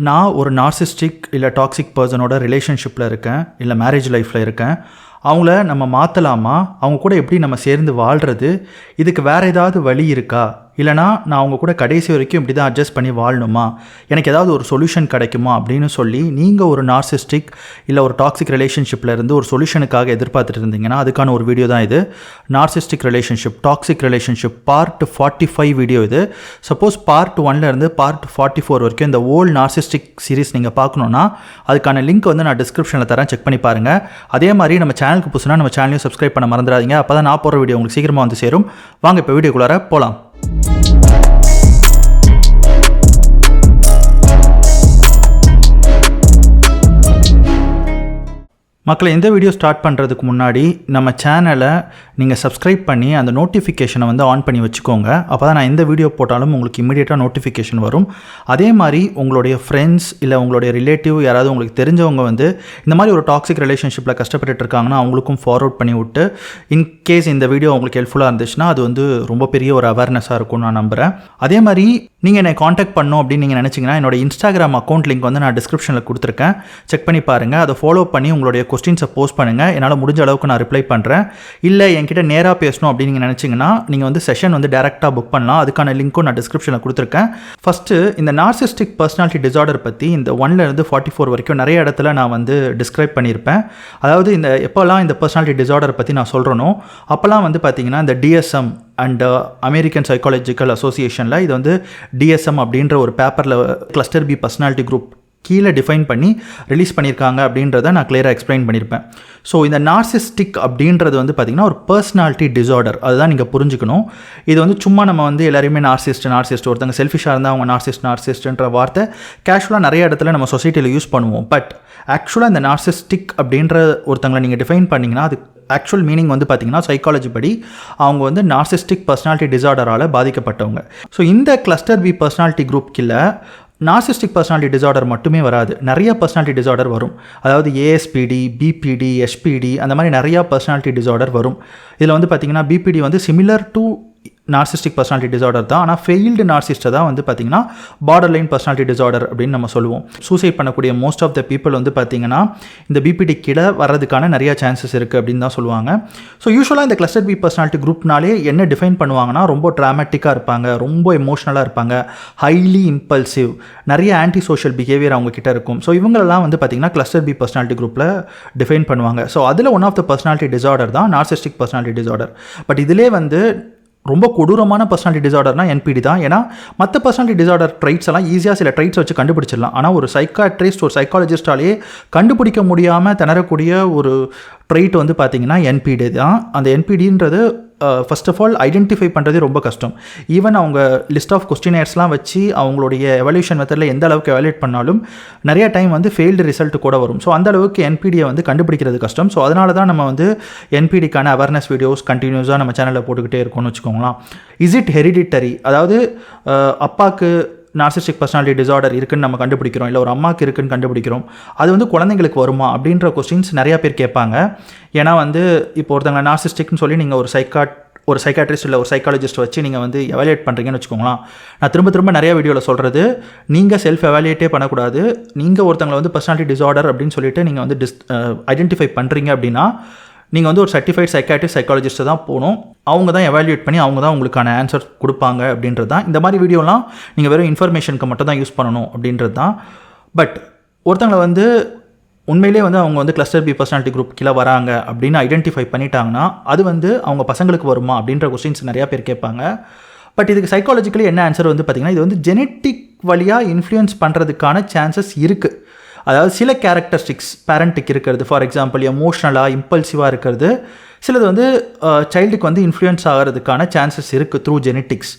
நான் ஒரு நார்சிஸ்டிக் இல்லை டாக்ஸிக் பர்சனோட ரிலேஷன்ஷிப்பில் இருக்கேன், இல்லை மேரேஜ் லைஃப்பில் இருக்கேன். அவங்கள நம்ம மாற்றலாமா? அவங்க கூட எப்படி நம்ம சேர்ந்து வாழ்கிறது? இதுக்கு வேறு ஏதாவது வழி இருக்கா? இல்லைனா நான் அவங்க கூட கடைசி வரைக்கும் இப்படி தான் அட்ஜஸ்ட் பண்ணி வாழணுமா? எனக்கு ஏதாவது ஒரு சொல்யூஷன் கிடைக்குமா அப்படின்னு சொல்லி நீங்கள் ஒரு நார்சிஸ்டிக் இல்லை ஒரு டாக்ஸிக் ரிலேஷன்ஷிப்பில் இருந்து ஒரு சொல்யூஷனுக்காக எதிர்பார்த்துட்டு இருந்தீங்கன்னா அதுக்கான ஒரு வீடியோ தான் இது. Narcissistic relationship, toxic relationship part 45 video இது. சப்போஸ் பார்ட் 1 இருந்து பார்ட் 44 வரைக்கும் இந்த ஓல்டு நார்சிஸ்டிக் சீரிஸ் நீங்கள் பார்க்கணுன்னா அதுக்கான லிங்க் வந்து நான் டிஸ்கிரிப்ஷனில் தரேன், செக் பண்ணி பாருங்கள். அதே மாதிரி நம்ம சேனலுக்கு புதுசுனா நம்ம சேனலையும் சப்ஸ்கிரைப் பண்ண மறந்துடாதீங்க. அப்போ தான் நான் போகிற வீடியோ உங்களுக்கு சீக்கிரமாக வந்து சேரும். வாங்க இப்போ வீடியோக்குள்ளார போகலாம். மக்களை, இந்த வீடியோ ஸ்டார்ட் பண்ணுறதுக்கு முன்னாடி நம்ம சேனலை நீங்கள் சப்ஸ்கிரைப் பண்ணி அந்த நோட்டிஃபிகேஷனை வந்து ஆன் பண்ணி வச்சுக்கோங்க. அப்போ தான் நான் எந்த வீடியோ போட்டாலும் உங்களுக்கு இமீடியட்டாக நோட்டிஃபிகேஷன் வரும். அதே மாதிரி உங்களுடைய ஃப்ரெண்ட்ஸ் இல்லை உங்களுடைய ரிலேட்டிவ் யாராவது உங்களுக்கு தெரிஞ்சவங்க வந்து இந்த மாதிரி ஒரு டாக்ஸிக் ரிலேஷன்ஷிப்பில் கஷ்டப்பட்டு இருக்காங்கன்னா அவங்களுக்கும் ஃபார்வர்ட் பண்ணி விட்டு, இன்கேஸ் இந்த வீடியோ உங்களுக்கு ஹெல்ப்ஃபுல்லாக இருந்துச்சுன்னா அது வந்து ரொம்ப பெரிய ஒரு அவேர்னஸாக இருக்கும்னு நான் நம்புகிறேன். அதே மாதிரி நீங்கள் என்னை காண்டாக்ட் பண்ணணும் அப்படின்னு நீங்கள் நினச்சிங்கன்னா என்னோட இன்ஸ்டாகிராம் அக்கௌண்ட் லிங்க் வந்து நான் டிஸ்கிரிப்ஷனில் கொடுத்துருக்கேன், செக் பண்ணி பாருங்கள். அதை ஃபாலோ பண்ணி உங்களுடைய கொஸ்டின்ஸை போஸ்ட் பண்ணுங்கள். என்னால் முடிஞ்ச அளவுக்கு நான் ரிப்ளை பண்ணுறேன். இல்லை என்கிட்ட நேராக பேசணும் அப்படின்னு நீங்கள் நினச்சிங்கன்னா நீங்கள் வந்து செஷன் வந்து டேரெக்டாக புக் பண்ணலாம். அதுக்கான லிங்க்கும் நான் டிஸ்கிரிப்ஷனில் கொடுத்துருக்கேன். ஃபஸ்ட்டு இந்த நார்சிஸ்டிக் பர்சனாலிட்டி டிஸார்டர் பற்றி இந்த 1 44 வரைக்கும் நிறைய இடத்துல நான் வந்து டிஸ்கிரைப் பண்ணியிருப்பேன். அதாவது இந்த எப்போல்லாம் இந்த பர்சனாலிட்டி டிஸார்டர் பற்றி நான் சொல்கிறேனோ அப்போல்லாம் வந்து பார்த்திங்கன்னா இந்த DSM அண்ட் அமெரிக்கன் சைக்காலஜிக்கல் அசோசியேஷனில் இது வந்து DSM அப்படின்ற ஒரு பேப்பரில் கிளஸ்டர் பி பர்சனாலிட்டி குரூப் கீழே டிஃபைன் பண்ணி ரிலீஸ் பண்ணியிருக்காங்க அப்படின்றத நான் கிளியராக எக்ஸ்பிளைன் பண்ணியிருப்பேன். ஸோ இந்த நார்சிஸ்டிக் அப்படின்றது வந்து பார்த்திங்கன்னா ஒரு பர்சனாலிட்டி டிஸார்டர், அதுதான் நீங்கள் புரிஞ்சுக்கணும். இது வந்து சும்மா நம்ம வந்து எல்லாருமே நார்சிஸ்ட் ஒருத்தங்க செல்ஃபிஷாக இருந்தால் அவங்க நார்சிஸ்ட்ன்ற வார்த்தை கேஷுவலாக நிறைய இடத்துல நம்ம சொசைட்டியில் யூஸ் பண்ணுவோம். பட் ஆக்சுவலாக இந்த நார்சிஸ்டிக் அப்படின்ற ஒருத்தங்களை நீங்கள் டிஃபைன் பண்ணிங்கன்னா அது ஆக்சுவல் மீனிங் வந்து பார்த்திங்கன்னா சைக்காலஜி படி அவங்க வந்து நார்சிஸ்டிக் பர்சனாலிட்டி டிஸார்டரால் பாதிக்கப்பட்டவங்க. ஸோ இந்த கிளஸ்டர் பி பர்சனாலிட்டி குரூப் கீழே நார்சிஸ்டிக் பர்சனாலிட்டி டிஸார்டர் மட்டுமே வராது, நிறைய பர்சனாலிட்டி டிஸார்டர் வரும். அதாவது ASPD, BPD, SPD அந்த மாதிரி நிறையா பர்சனாலிட்டி டிஸார்டர் வரும். இதில் வந்து பார்த்திங்கன்னா BPD வந்து similar to narcissistic personality disorder தான். ஆனால் ஃபெயில்டு நார்சிஸ்ட்டை தான் வந்து பார்த்திங்கன்னா பார்டர் லைன் பர்சனாலிட்டி டிஸார்டர் அப்படின்னு நம்ம சொல்லுவோம். சூசைட் பண்ணக்கூடிய மோஸ்ட் ஆஃப் த பீப்புள் வந்து பார்த்திங்கன்னா இந்த BPD கீழே வர்றதுக்கான நிறைய சான்சஸ் இருக்குது அப்படின்னு தான் சொல்லுவாங்க. ஸோ யூஸ்வலாக இந்த கிளஸ்டர் பி பர்சனாலிட்டி குரூப்னாலே என்ன டிஃபைன் பண்ணுவாங்கன்னா ரொம்ப ட்ராமேட்டிக்காக இருப்பாங்க, ரொம்ப எமோஷ்னலாக இருப்பாங்க, ஹைலி இம்பல்சிவ், நிறைய ஆன்டி சோஷியல் பிஹேவியர் அவங்கக்கிட்ட இருக்கும். ஸோ இவங்களெல்லாம் வந்து பார்த்திங்கன்னா கிளஸ்டர் பி பர்சனாலிட்டி குரூப்பில் டிஃபைன் பண்ணுவாங்க. ஸோ அதில் one of the personality disorder தான் நார்சிஸ்டிக் பர்சனாலிட்டி டிஸார்டர். பட் இதிலே வந்து ரொம்ப கொடூரமான பர்சனாலிட்டி டிஸார்டர்னால் NPD தான். ஏன்னா மற்ற பர்சனாலிட்டி டிஸார்டர் ட்ரைட்ஸ் எல்லாம் ஈஸியாக சில ட்ரைட்ஸ் வச்சு கண்டுபிடிச்சிடலாம். ஆனால் ஒரு சைக்காட்ரிஸ்ட், ஒரு சைக்காலஜிஸ்டாலேயே கண்டுபிடிக்க முடியாமல் திணறக்கூடிய ஒரு ட்ரைட் வந்து பார்த்திங்கன்னா NPD தான். அந்த NPDன்றது ஃபர்ஸ்ட் ஆஃப் ஆல் ஐடென்டிஃபை பண்ணுறதே ரொம்ப கஷ்டம். ஈவன் அவங்க லிஸ்ட் ஆஃப் கொஸ்டினேர்ஸ்லாம் வச்சு அவங்களுடைய எவல்யூஷன் மெத்தடில் எந்த அளவுக்கு எவாலுவேட் பண்ணாலும் நிறைய டைம் வந்து ஃபெயில்டு ரிசல்ட் கூட வரும். ஸோ அந்த அளவுக்கு NPDயை வந்து கண்டுபிடிக்கிறது கஷ்டம். ஸோ அதனால தான் நம்ம வந்து NPDக்கான அவேர்னஸ் வீடியோஸ் கண்டினியூஸாக நம்ம சேனலில் போட்டுக்கிட்டே இருக்கோம்னு வச்சுக்கோங்களேன். Is it hereditary? அதாவது அப்பாவுக்கு நார்சிஸ்டிக் பர்சனாலிட்டி டிஸார்டர் இருக்குன்னு நம்ம கண்டுபிடிக்கிறோம், இல்லை ஒரு அம்மாவுக்கு இருக்குன்னு கண்டுபிடிக்கிறோம், அது வந்து குழந்தைங்களுக்கு வருமா அப்படின்ற கொஸ்டின்ஸ் நிறையா பேர் கேட்பாங்க. ஏன்னா வந்து இப்போ ஒருத்தங்க நார்சிஸ்டிக்னு சொல்லி நீங்கள் ஒரு சைக்காட்ரிஸ்ட் இல்லை ஒரு சைக்காலஜிஸ்ட் வச்சு நீங்கள் வந்து எவாலுவேட் பண்ணுறீங்கன்னு வச்சுக்கோங்களேன். நான் திரும்ப நிறைய வீடியோவில் சொல்கிறது, நீங்கள் செல்ஃப் எவாலுவேட்டே பண்ணக்கூடாது. நீங்கள் ஒருத்தங்களை வந்து பர்சனாலிட்டி டிஸார்டர் அப்படின்னு சொல்லிட்டு நீங்கள் வந்து ஐடென்டிஃபை பண்ணுறீங்க அப்படின்னா நீங்கள் வந்து ஒரு சர்டிஃபைட் சைக்காட்ரிஸ்ட் சைக்காலஜிஸ்ட்டை தான் போகணும். அவங்க தான் எவாலுவேட் பண்ணி அவங்க தான் உங்களுக்கான ஆன்சர் கொடுப்பாங்க அப்படின்றது தான். இந்த மாதிரி வீடியோலாம் நீங்கள் வெறும் இன்ஃபர்மேஷனுக்கு மட்டும் தான் யூஸ் பண்ணணும் அப்படின்றது தான். பட் ஒருத்தங்களை வந்து உண்மையிலே வந்து அவங்க வந்து கிளஸ்டர் பி பர்சனாலிட்டி குரூப் கீழே வராங்க அப்படின்னு ஐடென்டிஃபை பண்ணிட்டாங்கன்னா அது வந்து அவங்க பசங்களுக்கு வருமா அப்படின்ற கொஸ்டின்ஸ் நிறையா பேர் கேட்பாங்க. பட் இதுக்கு சைக்காலஜிக்கலி என்ன ஆன்சர் வந்து பார்த்திங்கன்னா இது வந்து ஜெனட்டிக் வழியாக இன்ஃப்ளூயன்ஸ் பண்ணுறதுக்கான சான்சஸ் இருக்குது. அதாவது சில கேரக்டரிஸ்டிக்ஸ் பேரண்ட்டுக்கு இருக்கிறது, ஃபார் எக்ஸாம்பிள் எமோஷ்னலாக இம்பல்சிவாக இருக்கிறது, சிலது வந்து சைல்டுக்கு வந்து இன்ஃப்ளூயன்ஸ் ஆகிறதுக்கான சான்சஸ் இருக்குது த்ரூ ஜெனட்டிக்ஸ்.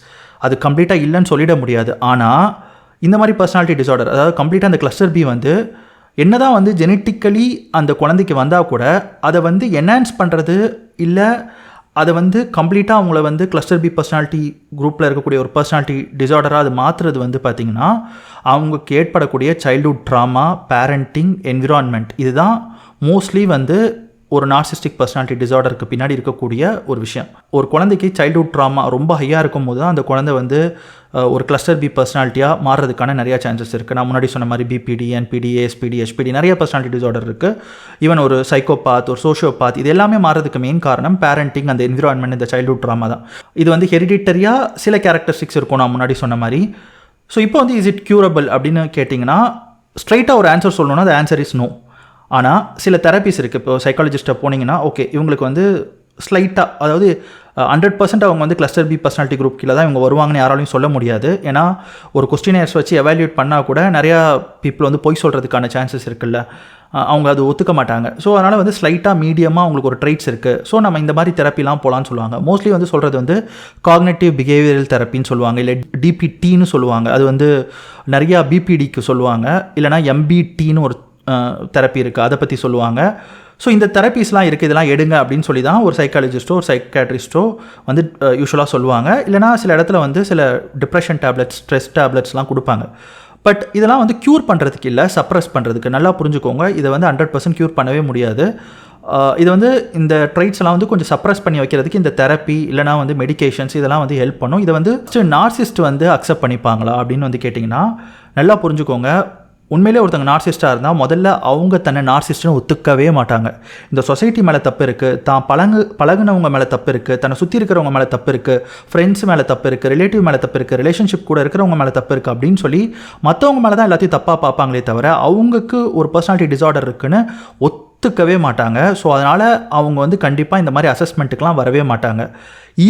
அது கம்ப்ளீட்டாக இல்லைன்னு சொல்லிட முடியாது. ஆனால் இந்த மாதிரி பர்சனாலிட்டி டிஸார்டர், அதாவது கம்ப்ளீட்டாக அந்த கிளஸ்டர் பி வந்து என்ன தான் வந்து ஜெனட்டிக்கலி அந்த குழந்தைக்கு வந்தால் கூட அதை வந்து என்ஹான்ஸ் பண்ணுறது இல்லை அதை வந்து கம்ப்ளீட்டாக அவங்கள வந்து கிளஸ்டர் பி பர்சனாலிட்டி குரூப்பில் இருக்கக்கூடிய ஒரு பர்சனாலிட்டி டிஸார்டராக அது மாற்றுறது வந்து பார்த்திங்கன்னா அவங்களுக்கு ஏற்படக்கூடிய சைல்ட்ஹுட் ட்ராமா, பேரண்டிங், என்விரான்மெண்ட், இதுதான் மோஸ்ட்லி வந்து ஒரு நார்சிஸ்டிக் பர்சனாலிட்டி டிசார்டருக்கு பின்னாடி இருக்கக்கூடிய ஒரு விஷயம். ஒரு குழந்தைக்கு சைல்ட்ஹுட் ட்ராமா ரொம்ப ஹையாக இருக்கும் போது தான் அந்த குழந்தை வந்து ஒரு கிளஸ்டர் பி பர்சனாலிட்டியாக மாறுறதுக்கான நிறையா சான்சஸ் இருக்குது. நான் முன்னாடி சொன்ன மாதிரி பிபிடி, என்பிடி, ஏஎஸ்பிடி, ஹெச்பிடி நிறைய பர்சனாலிட்டி டிசார்டர் இருக்குது. ஈவன் ஒரு சைக்கோபாத், ஒரு சோஷியோபாத், இது எல்லாமே மாறதுக்கு மெயின் காரணம் பேரண்டிங், அந்த என்விரான்மெண்ட், இந்த சைல்ட்ஹுட் ட்ராமா தான். இது வந்து ஹெரிடிட்டரியாக சில கேரக்டரிஸ்டிக்ஸ் இருக்கும் நான் முன்னாடி சொன்ன மாதிரி. ஸோ இப்போ வந்து இஸ் இட் க்யூரபிள் அப்படின்னு கேட்டிங்கன்னா ஸ்ட்ரைட்டாக ஒரு ஆன்சர் சொல்லணும்னா அந்த ஆன்சர் இஸ் நோ. ஆனால் சில தெரப்பிஸ் இருக்குது. இப்போ சைக்காலஜிஸ்ட்டை போனீங்கன்னா ஓகே இவங்களுக்கு வந்து ஸ்லைட்டாக, அதாவது 100% அவங்க வந்து கிளஸ்டர் பி பர்சனாலிட்டி குரூப் கீழே தான் இவங்க வருவாங்கன்னு யாராலையும் சொல்ல முடியாது. ஏன்னா ஒரு கொஸ்டினர்ஸ் வச்சு எவாலுவேட் பண்ணால் கூட நிறையா பீப்புள் வந்து பொய் சொல்கிறதுக்கான சான்சஸ் இருக்குல்ல, அவங்க அது ஒத்துக்க மாட்டாங்க. ஸோ அதனால் வந்து ஸ்லைட்டாக மீடியமாக அவங்களுக்கு ஒரு ட்ரைட்ஸ் இருக்குது. ஸோ நம்ம இந்த மாதிரி தெரப்பிலாம் போகலான்னு சொல்லுவாங்க. மோஸ்ட்லி வந்து சொல்கிறது வந்து காக்னேட்டிவ் பிஹேவியரல் தெரப்பின்னு சொல்லுவாங்க, இல்லை டிபிடின்னு சொல்லுவாங்க. அது வந்து நிறையா பிபிடிக்கு சொல்லுவாங்க, இல்லைனா எம்பிடின்னு ஒரு தெரப்பி இருக்குது, அதை பற்றி சொல்லுவாங்க. ஸோ இந்த தெரப்பீஸ்லாம் இருக்குது, இதெல்லாம் எடுங்க அப்படின்னு சொல்லி தான் ஒரு சைக்காலஜிஸ்ட்டோ ஒரு சைக்காட்ரிஸ்ட்டோ வந்து யூஸ்வலாக சொல்லுவாங்க. இல்லைனா சில இடத்துல வந்து சில டிப்ரெஷன் டேப்லெட்ஸ், ஸ்ட்ரெஸ் டேப்லெட்ஸ்லாம் கொடுப்பாங்க. பட் இதெல்லாம் வந்து க்யூர் பண்ணுறதுக்கு இல்லை, சப்ரஸ் பண்ணுறதுக்கு. நல்லா புரிஞ்சுக்கோங்க, இதை வந்து 100% க்யூர் பண்ணவே முடியாது. இது வந்து இந்த ட்ரைட்ஸ் எல்லாம் வந்து கொஞ்சம் சப்ரஸ் பண்ணி வைக்கிறதுக்கு இந்த தெரப்பி இல்லைனா வந்து மெடிகேஷன்ஸ் இதெல்லாம் வந்து ஹெல்ப் பண்ணும். இதை வந்து நார்சிஸ்ட் வந்து அக்செப்ட் பண்ணிப்பாங்களா அப்படின்னு வந்து கேட்டிங்கன்னா நல்லா புரிஞ்சுக்கோங்க. உண்மையிலே ஒருத்தங்க நார்சிஸ்டாக இருந்தால் முதல்ல அவங்க தன்னை நார்சிஸ்ட்னு ஒத்துக்கவே மாட்டாங்க. இந்த சொசைட்டி மேலே தப்பு இருக்குது, தான் பழகுனவங்க மேலே தப்பு இருக்குது, தன்னை சுற்றி இருக்கிறவங்க மேலே தப்பு இருக்குது, ஃப்ரெண்ட்ஸ் மேலே தப்பு இருக்குது, ரிலேட்டிவ் மேலே தப்பு இருக்குது, ரிலேஷன்ஷிப் கூட இருக்கிறவங்க மேலே தப்பு இருக்குது அப்படின்னு சொல்லி மற்றவங்க மேலே தான் எல்லாத்தையும் தப்பாக பார்ப்பாங்களே தவிர அவங்களுக்கு ஒரு பர்சனாலிட்டி டிசார்டர் இருக்குன்னு ஒத்துக்கவே மாட்டாங்க. ஸோ அதனால் அவங்க வந்து கண்டிப்பாக இந்த மாதிரி அசஸ்மெண்ட்டுக்கெலாம் வரவே மாட்டாங்க.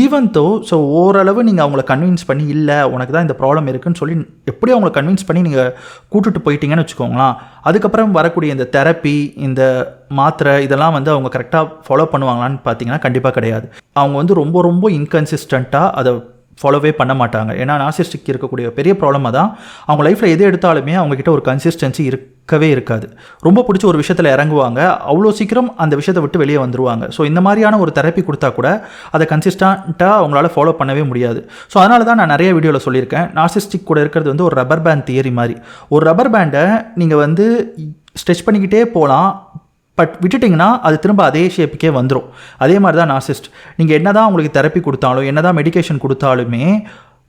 ஈவன் தோ ஸோ ஓரளவு நீங்கள் அவங்கள கன்வின்ஸ் பண்ணி இல்லை உனக்கு தான் இந்த ப்ராப்ளம் இருக்குதுன்னு சொல்லி எப்படி அவங்கள கன்வின்ஸ் பண்ணி நீங்கள் கூட்டுட்டு போயிட்டீங்கன்னு வச்சுக்கோங்களேன், அதுக்கப்புறம் வரக்கூடிய இந்த தெரப்பி, இந்த மாத்திரை இதெல்லாம் வந்து அவங்க கரெக்டாக ஃபாலோ பண்ணுவாங்களான்னு பார்த்தீங்கன்னா கண்டிப்பாக கிடையாது. அவங்க வந்து ரொம்ப ரொம்ப இன்கன்சிஸ்டண்ட்டாக அதை ஃபாலோவே பண்ண மாட்டாங்க. ஏன்னா நார்சிஸ்டிக் இருக்கக்கூடிய பெரிய ப்ராப்ளமாக தான் அவங்க லைஃப்பில் எது எடுத்தாலுமே அவங்கக்கிட்ட ஒரு கன்சிஸ்டன்சி இருக்கவே இருக்காது. ரொம்ப பிடிச்ச ஒரு விஷயத்தில் இறங்குவாங்க, அவ்வளோ சீக்கிரம் அந்த விஷயத்தை விட்டு வெளியே வந்துடுவாங்க. ஸோ இந்த மாதிரியான ஒரு தெரப்பி கொடுத்தா கூட அதை கன்சிஸ்டண்ட்டாக அவங்களால ஃபாலோ பண்ணவே முடியாது. ஸோ அதனால தான் நான் நிறைய வீடியோவில் சொல்லியிருக்கேன், நார்சிஸ்டிக் கூட இருக்கிறது வந்து ஒரு ரப்பர் பேண்ட் தியரி மாதிரி. ஒரு ரப்பர் பேண்டை நீங்கள் வந்து ஸ்ட்ரெச் பண்ணிக்கிட்டே போகலாம், பட் விட்டுட்டிங்கன்னா அது திரும்ப அதே ஷேப்புக்கே வந்துடும். அதே மாதிரி தான் நார்சிஸ்ட். நீங்கள் என்ன தான் உங்களுக்கு தெரப்பி கொடுத்தாலும் என்ன தான் மெடிகேஷன் கொடுத்தாலுமே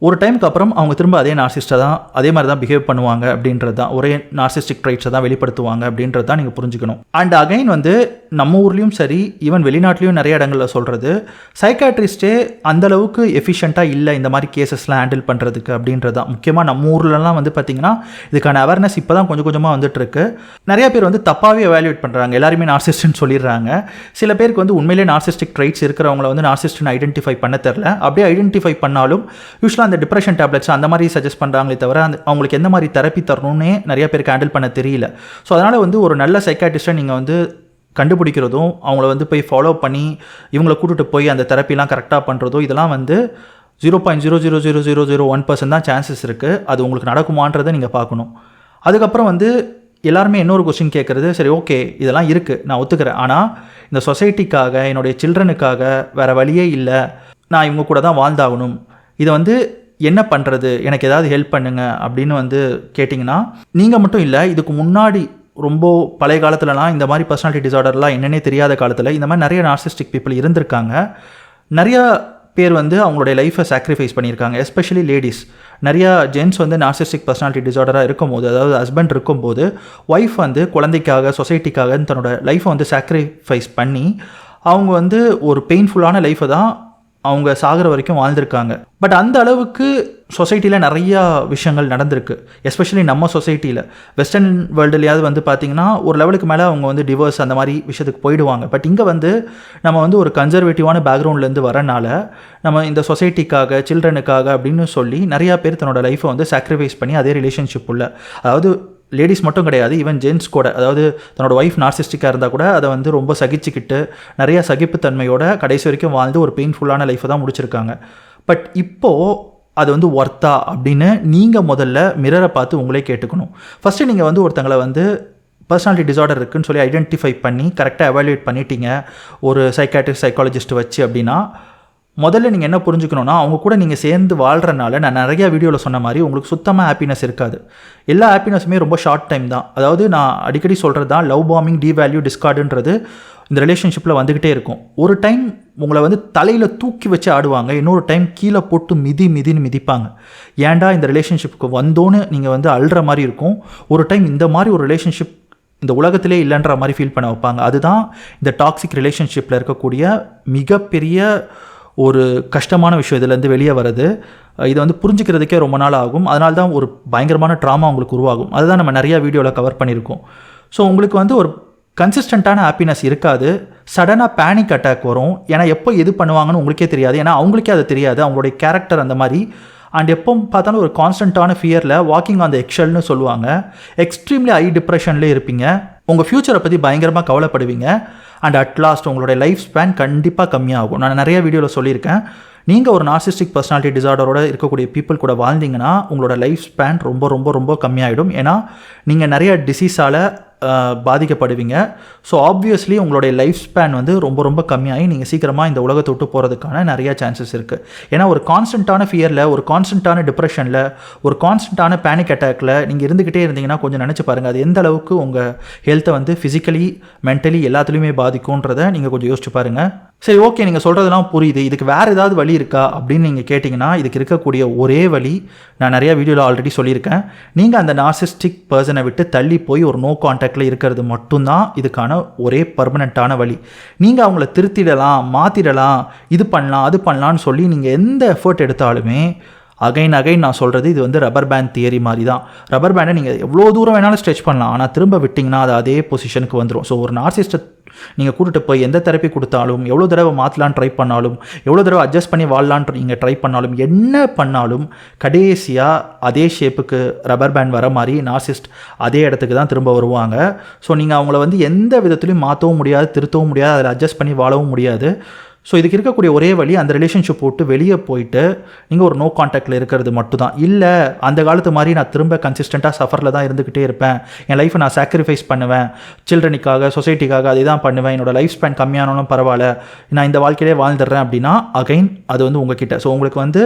ஒரு டைமுக்கு அப்புறம் அவங்க திரும்ப அதே நார்சிஸ்ட்டை தான் அதே மாதிரி தான் பிஹேவ் பண்ணுவாங்க அப்படின்றது தான், ஒரே நார்சிஸ்டிக் ட்ரைட்ஸை தான் வெளிப்படுத்துவாங்க அப்படின்றது தான் நீங்கள் புரிஞ்சுக்கணும். அண்ட் அகைன் வந்து நம்ம ஊர்லேயும் சரி ஈவன் வெளிநாட்டிலையும் நிறைய இடங்களில் சொல்கிறது, சைக்காட்ரிஸ்டே அந்தளவுக்கு எஃபிஷியண்ட்டாக இல்லை இந்த மாதிரி கேசஸ்லாம் ஹேண்டில் பண்ணுறதுக்கு அப்படின்றது தான். முக்கியமாக நம்ம ஊர்லலாம் வந்து பார்த்திங்கன்னா இதுக்கான அவேர்னஸ் இப்போ தான் கொஞ்சம் கொஞ்சமாக வந்துட்டுருக்கு. நிறைய பேர் வந்து தப்பாகவே எவாலுவேட் பண்ணுறாங்க, எல்லாருமே நார்சிஸ்ட்னு சொல்லிடுறாங்க. சில பேருக்கு வந்து உண்மையிலே நார்சிஸ்டிக் ட்ரைட்ஸ் இருக்கிறவங்கள வந்து நார்சிஸ்ட்னு ஐடென்டிஃபை பண்ண தெரில. அப்படியே ஐடென்டிஃபை பண்ணாலும் யூஸ்வலாக அந்த டிப்ரெஷன் டேப்லெட்ஸ் அந்த மாதிரி சஜஸ்ட் பண்ணுறாங்களே தவிர அவங்களுக்கு எந்த மாதிரி தெரப்பி தரணும்னே நிறைய பேருக்கு ஹேண்டில் பண்ண தெரியல. ஸோ அதனால் வந்து ஒரு நல்ல சைக்காட்ரிஸ்ட்டை நீங்கள் வந்து கண்டுபிடிக்கிறதும் அவங்கள வந்து போய் ஃபாலோ பண்ணி இவங்களை கூட்டிகிட்டு போய் அந்த தெரப்பிலாம் கரெக்டாக பண்ணுறதும் இதெல்லாம் வந்து 0.0000001% தான் சான்சஸ் இருக்குது. அது உங்களுக்கு நடக்குமான்றதை நீங்கள் பார்க்கணும். அதுக்கப்புறம் வந்து எல்லாருமே இன்னொரு கொஸ்டின் கேட்குறது, சரி ஓகே இதெல்லாம் இருக்குது நான் ஒத்துக்கிறேன், ஆனால் இந்த சொசைட்டிக்காக என்னுடைய சில்ட்ரனுக்காக வேறு வழியே இல்லை, நான் இவங்க கூட தான் வாழ்ந்தாகணும், இதை வந்து என்ன பண்ணுறது, எனக்கு ஏதாவது ஹெல்ப் பண்ணுங்க அப்படின்னு வந்து கேட்டிங்கன்னா நீங்கள் மட்டும் இல்லை, இதுக்கு முன்னாடி ரொம்ப பழைய காலத்துலலாம் இந்த மாதிரி பர்சனாலிட்டி டிசார்டர்லாம் என்னென்னே தெரியாத காலத்தில் இந்த மாதிரி நிறைய நார்சிஸ்டிக் பீப்புள் இருந்திருக்காங்க. நிறையா பேர் வந்து அவங்களுடைய லைஃப்பை சாக்ரிஃபைஸ் பண்ணியிருக்காங்க, எஸ்பெஷலி லேடிஸ். நிறையா ஜென்ஸ் வந்து நார்சிஸ்டிக் பர்சனாலிட்டி டிசார்டராக இருக்கும்போது, அதாவது ஹஸ்பண்ட் இருக்கும்போது ஒய்ஃப் வந்து குழந்தைக்காக சொசைட்டிக்காக தன்னோட லைஃப்பை வந்து சாக்ரிஃபைஸ் பண்ணி அவங்க வந்து ஒரு பெயின்ஃபுல்லான லைஃப்பை தான் அவங்க சாகிற வரைக்கும் வாழ்ந்திருக்காங்க. பட் அந்த அளவுக்கு சொசைட்டியில் நிறையா விஷயங்கள் நடந்திருக்கு, எஸ்பெஷலி நம்ம சொசைட்டியில். வெஸ்டர்ன் வேர்ல்டுலையாவது வந்து பார்த்திங்கன்னா ஒரு லெவலுக்கு மேலே அவங்க வந்து டிவோர்ஸ் அந்த மாதிரி விஷயத்துக்கு போயிடுவாங்க. பட் இங்கே வந்து நம்ம வந்து ஒரு கன்சர்வேட்டிவான பேக்ரவுண்ட்லேருந்து வரனால நம்ம இந்த சொசைட்டிக்காக சில்ட்ரனுக்காக அப்படின்னு சொல்லி நிறையா பேர் தன்னோட லைஃப்பை வந்து சாக்ரிஃபைஸ் பண்ணி அதே ரிலேஷன்ஷிப் உள்ள, அதாவது லேடிஸ் மட்டும் கிடையாது, ஈவன் ஜென்ஸ் கூட, அதாவது தன்னோட ஒய்ஃப் நார்சிஸ்டிக்காக இருந்தால் கூட அதை வந்து ரொம்ப சகிச்சுக்கிட்டு நிறையா சகிப்புத்தன்மையோட கடைசி வரைக்கும் வாழ்ந்து ஒரு பெயின்ஃபுல்லான லைஃப்பை தான் முடிச்சிருக்காங்க. பட் இப்போது அது வந்து ஒர்த்தா அப்படின்னு நீங்கள் முதல்ல மிரரை பார்த்து உங்களே கேட்டுக்கணும். ஃபஸ்ட்டு நீங்கள் வந்து ஒருத்தங்களை வந்து பர்சனாலிட்டி டிசார்டர் இருக்குன்னு சொல்லி ஐடென்டிஃபை பண்ணி கரெக்டாக எவாலுவேட் பண்ணிட்டீங்க ஒரு சைக்காட்ரிஸ்ட் சைக்காலஜிஸ்ட் வச்சு அப்படின்னா, முதல்ல நீங்கள் என்ன புரிஞ்சுக்கணுன்னா அவங்க கூட நீங்கள் சேர்ந்து வாழ்கிறனால நான் நிறையா வீடியோவில் சொன்ன மாதிரி உங்களுக்கு சுத்தமாக ஹாப்பினஸ் இருக்காது. எல்லா ஹாப்பினஸுமே ரொம்ப ஷார்ட் டைம் தான். அதாவது நான் அடிக்கடி சொல்கிறது தான், லவ் பாம்பிங், டிவேல்யூ, டிஸ்கார்டுன்றது இந்த ரிலேஷன்ஷிப்பில் வந்துக்கிட்டே இருக்கும். ஒரு டைம் உங்களை வந்து தலையில் தூக்கி வச்சு ஆடுவாங்க, இன்னொரு டைம் கீழே போட்டு மிதின்னு மிதிப்பாங்க. ஏன்டா இந்த ரிலேஷன்ஷிப்புக்கு வந்தோன்னு நீங்கள் வந்து அழுற மாதிரி இருக்கும். ஒரு டைம் இந்த மாதிரி ஒரு ரிலேஷன்ஷிப் இந்த உலகத்திலே இல்லைன்ற மாதிரி ஃபீல் பண்ண வைப்பாங்க. அதுதான் இந்த டாக்ஸிக் ரிலேஷன்ஷிப்பில் இருக்கக்கூடிய மிகப்பெரிய ஒரு கஷ்டமான விஷயம். இதுலேருந்து வெளியே வர்றது, இதை வந்து புரிஞ்சுக்கிறதுக்கே ரொம்ப நாள் ஆகும். அதனால தான் ஒரு பயங்கரமான ட்ராமா உங்களுக்கு உருவாகும். அதுதான் நம்ம நிறையா வீடியோவில் கவர் பண்ணியிருக்கோம். ஸோ உங்களுக்கு வந்து ஒரு கன்சிஸ்டண்ட்டான ஹாப்பினஸ் இருக்காது. சடனாக பேனிக் அட்டாக் வரும். ஏன்னா எப்போ எது பண்ணுவாங்கன்னு உங்களுக்கே தெரியாது. ஏன்னா அவங்களுக்கே அது தெரியாது, அவங்களுடைய கேரக்டர் அந்த மாதிரி. அண்ட் எப்போ பார்த்தாலும் ஒரு கான்ஸ்டண்ட்டான ஃபியரில் வாக்கிங் ஆன் த எக்ஷல்னு சொல்லுவாங்க. எக்ஸ்ட்ரீம்லி ஹை டிப்ரெஷன்லேயே இருப்பீங்க. உங்கள் ஃப்யூச்சரை பற்றி பயங்கரமாக கவலைப்படுவீங்க. அண்ட் அட் லாஸ்ட் உங்களுடைய லைஃப் ஸ்பேன் கண்டிப்பாக கம்மியாகும். நான் நிறைய வீடியோவில் சொல்லியிருக்கேன். நீங்கள் ஒரு நார்சிஸ்டிக் பர்சனாலிட்டி டிசார்டரோட இருக்கக்கூடிய பீப்புள் கூட வாழ்ந்தீங்கன்னா உங்களோட லைஃப் ஸ்பேன் ரொம்ப ரொம்ப ரொம்ப கம்மியாகிடும். ஏன்னா நீங்கள் நிறைய டிசீஸால் பாதிக்கப்படுவீங்க. ஸோ ஆப்வியஸ்லி உங்களுடைய லைஃப் ஸ்பேன் வந்து ரொம்ப ரொம்ப கம்மியாகி நீங்கள் சீக்கிரமாக இந்த உலகத்தை விட்டு போகிறதுக்கான நிறையா சான்சஸ் இருக்குது. ஏன்னா ஒரு கான்ஸ்டண்ட்டான ஃபியரில், ஒரு கான்ஸ்டண்ட்டான டிப்ரெஷனில், ஒரு கான்ஸ்டண்ட்டான பேனிக் அட்டாக்கில் நீங்கள் இருந்துக்கிட்டே இருந்தீங்கன்னா கொஞ்சம் நினச்சி பாருங்கள், அது எந்த அளவுக்கு உங்கள் ஹெல்த்தை வந்து ஃபிசிக்கலி, மென்டலி எல்லாத்துலேயுமே பாதிக்கும்ன்றதை நீங்கள் கொஞ்சம் யோசிச்சு பாருங்கள். சரி, ஓகே, நீங்கள் சொல்கிறதெல்லாம் புரியுது. இதுக்கு வேறு ஏதாவது வழி இருக்கா அப்படின்னு நீங்கள் கேட்டிங்கன்னா, இதுக்கு இருக்கக்கூடிய ஒரே வழி நான் நிறையா வீடியோவில் ஆல்ரெடி சொல்லியிருக்கேன். நீங்கள் அந்த நார்சிஸ்டிக் பர்சனை விட்டு தள்ளி போய் ஒரு நோ கான்டாக்டில் இருக்கிறது மட்டும்தான் இதுக்கான ஒரே பர்மனெண்ட்டான வழி. நீங்கள் அவங்கள திருத்திடலாம், மாற்றிடலாம், இது பண்ணலாம், அது பண்ணலான்னு சொல்லி நீங்கள் எந்த எஃபர்ட் எடுத்தாலுமே அகைன் நான் சொல்கிறது, இது வந்து ரப்பர் பேண்ட் தியரி மாதிரி தான். ரப்பர் பேண்டை நீங்கள் எவ்வளோ தூரம் வேணாலும் ஸ்ட்ரெச் பண்ணலாம், ஆனால் திரும்ப விட்டிங்கன்னா அது அதே பொசிஷனுக்கு வந்துடும். ஸோ ஒரு நார்சிஸ்ட்டை நீங்கள் கூட்டிட்டு போய் எந்த தெரப்பி கொடுத்தாலும், எவ்வளோ தடவை மாற்றலான்னு ட்ரை பண்ணாலும், எவ்வளோ தடவை அட்ஜஸ்ட் பண்ணி வாழலான்னு நீங்கள் ட்ரை பண்ணாலும், என்ன பண்ணாலும் கடைசியாக அதே ஷேப்புக்கு ரப்பர் பேண்ட் வர மாதிரி நார்சிஸ்ட் அதே இடத்துக்கு தான் திரும்ப வருவாங்க. ஸோ நீங்கள் அவங்கள வந்து எந்த விதத்துலையும் மாற்றவும் முடியாது, திருத்தவும் முடியாது, அதில் அட்ஜஸ்ட் பண்ணி வாழவும் முடியாது. ஸோ இதுக்கு இருக்கக்கூடிய ஒரே வழி அந்த ரிலேஷன்ஷிப் போட்டு வெளியே போயிட்டு நீங்கள் ஒரு நோ கான்டாக்டில் இருக்கிறது மட்டும் தான். இல்லை அந்த காலத்து மாதிரி நான் திரும்ப கன்சிஸ்டண்ட்டாக சஃபரில் தான் இருந்துக்கிட்டே இருப்பேன், என் லைஃப்பை நான் சாக்ரிஃபைஸ் பண்ணுவேன், சில்ட்ரனுக்காக, சொசைட்டிக்காக அதே தான் பண்ணுவேன், என்னோட லைஃப் ஸ்பேன் கம்மியானாலும் பரவாயில்ல, நான் இந்த வாழ்க்கையிலே வாழ்ந்துடுறேன் அப்படின்னா அகைன் அது வந்து உங்ககிட்ட. ஸோ உங்களுக்கு வந்து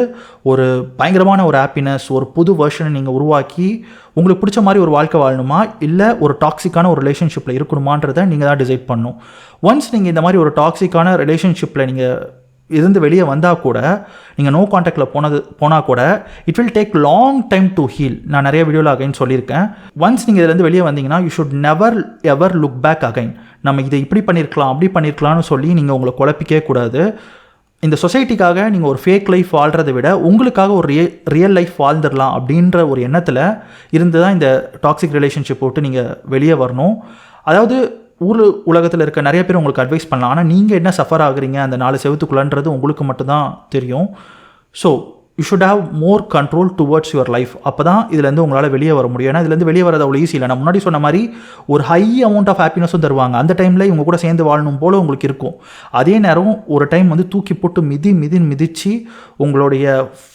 ஒரு பயங்கரமான ஒரு ஹாப்பினஸ், ஒரு புது வெர்ஷனை நீங்கள் உருவாக்கி உங்களுக்கு பிடிச்ச மாதிரி ஒரு வாழ்க்கை வாழணுமா, இல்லை ஒரு டாக்ஸிக்கான ஒரு ரிலேஷன்ஷிப்பில் இருக்கணுமான்றதை நீங்கள் தான் டிசைட் பண்ணணும். ஒன்ஸ் நீங்கள் இந்த மாதிரி ஒரு டாக்ஸிக்கான ரிலேஷன்ஷிப்பில் நீங்கள் இருந்து வெளியே வந்தால் கூட, நீங்கள் நோ கான்டாக்டில் போனால் கூட it will take long time to heal. நான் நிறைய வீடியோவில் அகைன் சொல்லியிருக்கேன். ஒன்ஸ் நீங்கள் இதுலேருந்து வெளியே வந்தீங்கன்னா you should never ever look back again. நம்ம இதை இப்படி பண்ணியிருக்கலாம், அப்படி பண்ணியிருக்கலாம்னு சொல்லி நீங்கள் உங்களை குழப்பிக்கவே கூடாது. இந்த சொசைட்டிக்காக நீங்கள் ஒரு ஃபேக் லைஃப் வாழ்கிறத விட உங்களுக்காக ஒரு ரியல் லைஃப் வாழ்ந்துடலாம் அப்படின்ற ஒரு எண்ணத்தில் இருந்து தான் இந்த டாக்ஸிக் ரிலேஷன்ஷிப் போட்டு நீங்கள் வெளியே வரணும். அதாவது உலகத்தில் இருக்க நிறைய பேர் உங்களுக்கு அட்வைஸ் பண்ணலாம், ஆனால் நீங்கள் என்ன சஃபர் ஆகுறீங்க அந்த 4 செவத்துக்குள்ளன்றது உங்களுக்கு மட்டும்தான் தெரியும். So you should have more control towards your life. அப்போ தான் இதுலேருந்து உங்களால் வெளியே வர முடியும். ஏன்னா இதுலேருந்து வெளியே வரது அவ்வளோ ஈஸி இல்லை. நான் முன்னாடி சொன்ன மாதிரி ஒரு ஹை அமௌண்ட் ஆஃப் ஹாப்பினஸும் தருவாங்க. அந்த டைமில் இவங்க கூட சேர்ந்து வாழணும் போல் உங்களுக்கு இருக்கும். அதே நேரம் ஒரு டைம் வந்து தூக்கி போட்டு மிதித்து உங்களுடைய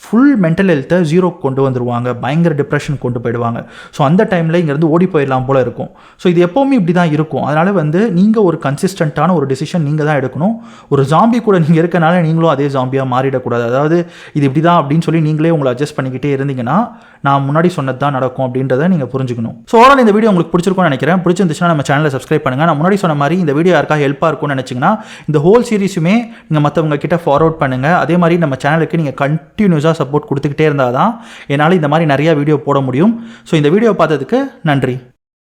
ஃபுல் மென்டல் ஹெல்த்தை ஜீரோக்கு கொண்டு வந்துடுவாங்க, பயங்கர டிப்ரெஷன் கொண்டு போயிடுவாங்க. ஸோ அந்த டைமில் இங்கேருந்து ஓடி போயிடலாம் போல் இருக்கும். ஸோ இது எப்போவுமே இப்படி தான் இருக்கும். அதனால் வந்து நீங்கள் ஒரு கன்சிஸ்டண்ட்டான ஒரு டிசிஷன் நீங்கள் தான் எடுக்கணும். ஒரு ஜாம்பி கூட நீங்கள் இருக்கனால நீங்களும் அதே ஜாம்பியாக மாறிடக்கூடாது. அதாவது இது இப்படி தான் அப்படின்னு சொல்லி நீங்களே உங்களை அட்ஜஸ்ட் பண்ணிக்கிட்டே இருந்தீங்கன்னா நான் முன்னாடி சொன்னது தான் நடக்கும் அப்படின்றத நீங்கள் புரிஞ்சுக்கணும். ஸோ ஓவரால் இந்த வீடியோ உங்களுக்கு பிடிச்சிருக்கும்னு நினைக்கிறேன். பிடிச்சிருந்துச்சுன்னா நம்ம சேனலை சப்ஸ்கிரைப் பண்ணுங்கள். நான் முன்னாடி சொன்ன மாதிரி இந்த வீடியோ யாருக்கா ஹெல்ப்பாக இருக்கும்னு நினச்சிங்கன்னா இந்த ஹோல் சீரிஸுமே நீங்கள் மற்றவங்க கிட்ட ஃபார்வர்ட் பண்ணுங்கள். அதே மாதிரி நம்ம சேனலுக்கு நீங்கள் கண்டினியூஸாக சப்போர்ட் கொடுத்துக்கிட்டே இருந்தால் தான் என்னால் இந்த மாதிரி நிறையா வீடியோ போட முடியும். ஸோ இந்த வீடியோ பார்த்ததுக்கு நன்றி.